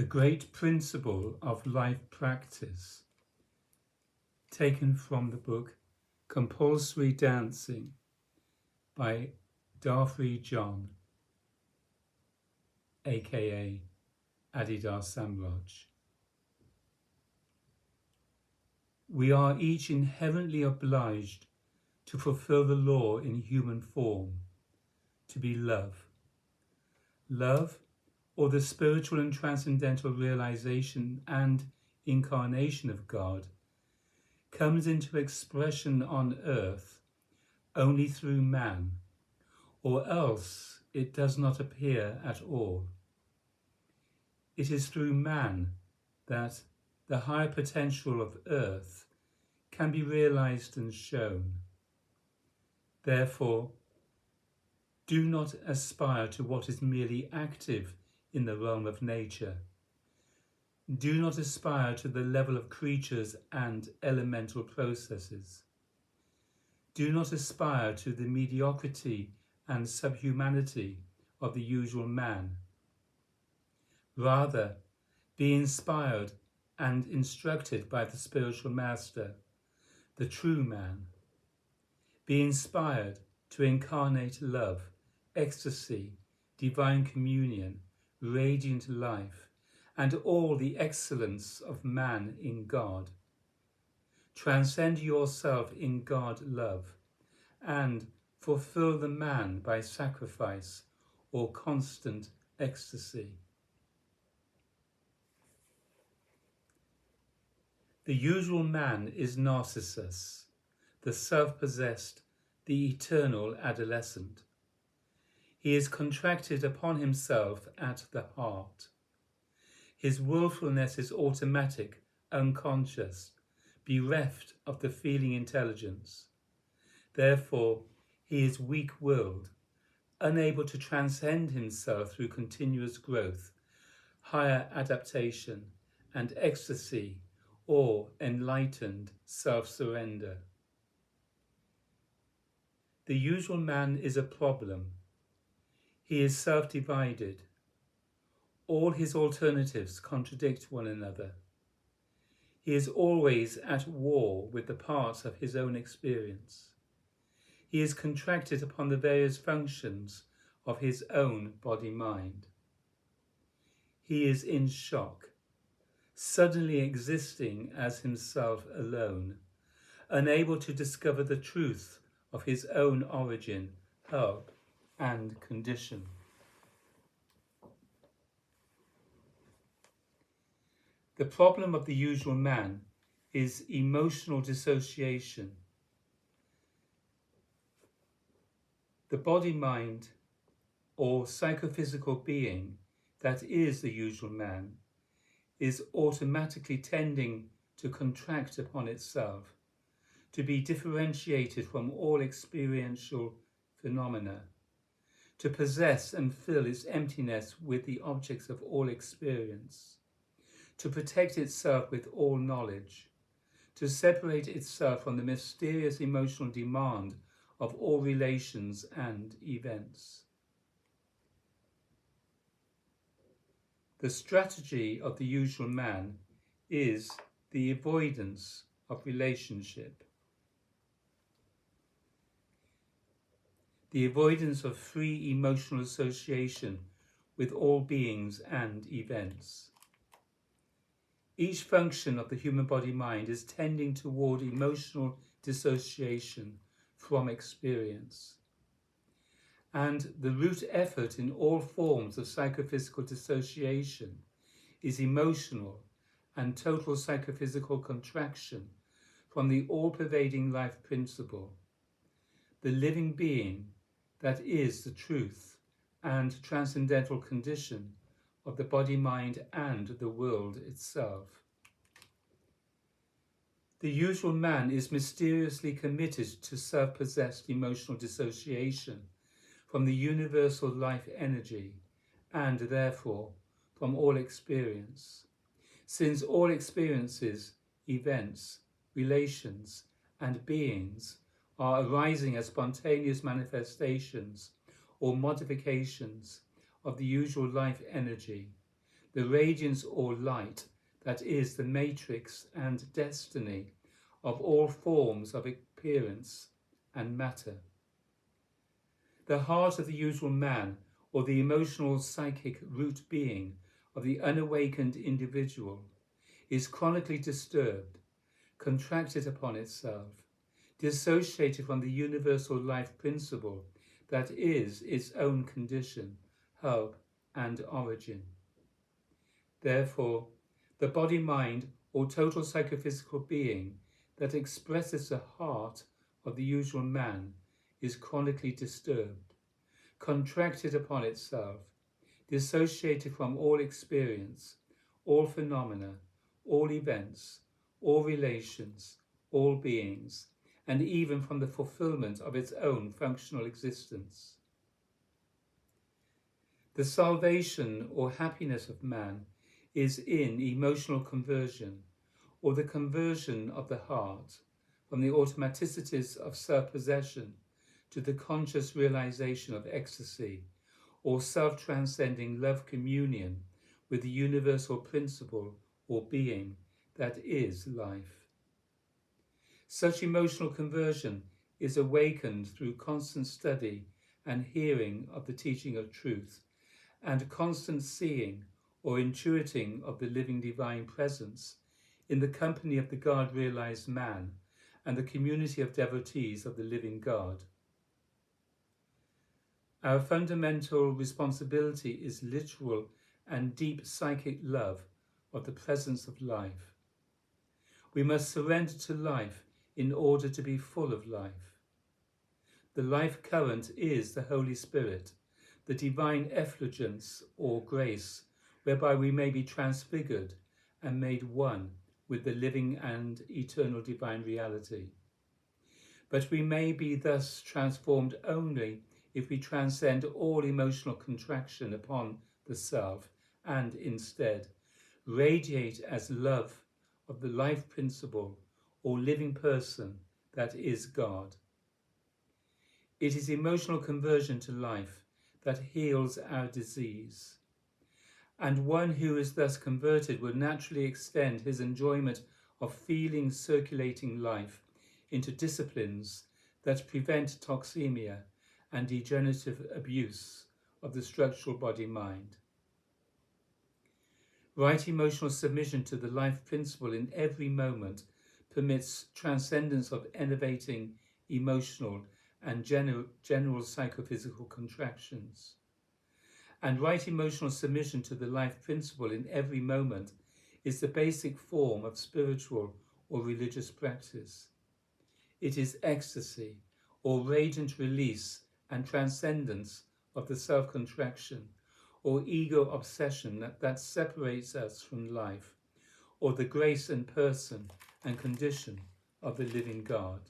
The great principle of life practice, taken from the book Compulsory Dancing by Darfri John, aka Adidar Samraj. We are each inherently obliged to fulfill the law in human form, to be love. Love, or the spiritual and transcendental realization and incarnation of God, comes into expression on earth only through man, or else it does not appear at all. It is through man that the higher potential of earth can be realized and shown. Therefore, do not aspire to what is merely active in the realm of nature. Do not aspire to the level of creatures and elemental processes. Do not aspire to the mediocrity and subhumanity of the usual man. Rather, be inspired and instructed by the spiritual master, the true man. Be inspired to incarnate love, ecstasy, divine communion, radiant life, and all the excellence of man in God. Transcend yourself in God love, and fulfill the man by sacrifice or constant ecstasy. The usual man is Narcissus, the self-possessed, the eternal adolescent. He is contracted upon himself at the heart. His willfulness is automatic, unconscious, bereft of the feeling intelligence. Therefore, he is weak-willed, unable to transcend himself through continuous growth, higher adaptation, and ecstasy, or enlightened self-surrender. The usual man is a problem. He is self-divided. All his alternatives contradict one another. He is always at war with the parts of his own experience. He is contracted upon the various functions of his own body-mind. He is in shock, suddenly existing as himself alone, unable to discover the truth of his own origin, hub, and condition. The problem of the usual man is emotional dissociation. The body-mind or psychophysical being that is the usual man is automatically tending to contract upon itself, to be differentiated from all experiential phenomena, to possess and fill its emptiness with the objects of all experience, to protect itself with all knowledge, to separate itself from the mysterious emotional demand of all relations and events. The strategy of the usual man is the avoidance of relationship, the avoidance of free emotional association with all beings and events. Each function of the human body-mind is tending toward emotional dissociation from experience. And the root effort in all forms of psychophysical dissociation is emotional and total psychophysical contraction from the all-pervading life principle, the living being that is the truth and transcendental condition of the body-mind and the world itself. The usual man is mysteriously committed to self-possessed emotional dissociation from the universal life energy and therefore from all experience, since all experiences, events, relations and beings are arising as spontaneous manifestations or modifications of the usual life energy, the radiance or light that is the matrix and destiny of all forms of appearance and matter. The heart of the usual man, or the emotional psychic root being of the unawakened individual, is chronically disturbed, contracted upon itself, dissociated from the universal life principle that is its own condition, hub, and origin. Therefore, the body-mind or total psychophysical being that expresses the heart of the usual man is chronically disturbed, contracted upon itself, dissociated from all experience, all phenomena, all events, all relations, all beings, and even from the fulfillment of its own functional existence. The salvation or happiness of man is in emotional conversion, or the conversion of the heart from the automaticities of self-possession to the conscious realization of ecstasy, or self-transcending love communion with the universal principle or being that is life. Such emotional conversion is awakened through constant study and hearing of the teaching of truth, and constant seeing or intuiting of the living divine presence in the company of the God-realized man and the community of devotees of the living God. Our fundamental responsibility is literal and deep psychic love of the presence of life. We must surrender to life in order to be full of life. The life current is the Holy Spirit, the divine effulgence or grace, whereby we may be transfigured and made one with the living and eternal divine reality. But we may be thus transformed only if we transcend all emotional contraction upon the self and instead radiate as love of the life principle or living person that is God. It is emotional conversion to life that heals our disease. And one who is thus converted will naturally extend his enjoyment of feeling circulating life into disciplines that prevent toxemia and degenerative abuse of the structural body-mind. Right emotional submission to the life principle in every moment permits transcendence of enervating emotional and general psychophysical contractions. And right emotional submission to the life principle in every moment is the basic form of spiritual or religious practice. It is ecstasy, or radiant release and transcendence of the self-contraction, or ego obsession that separates us from life, or the grace and person and condition of the living God.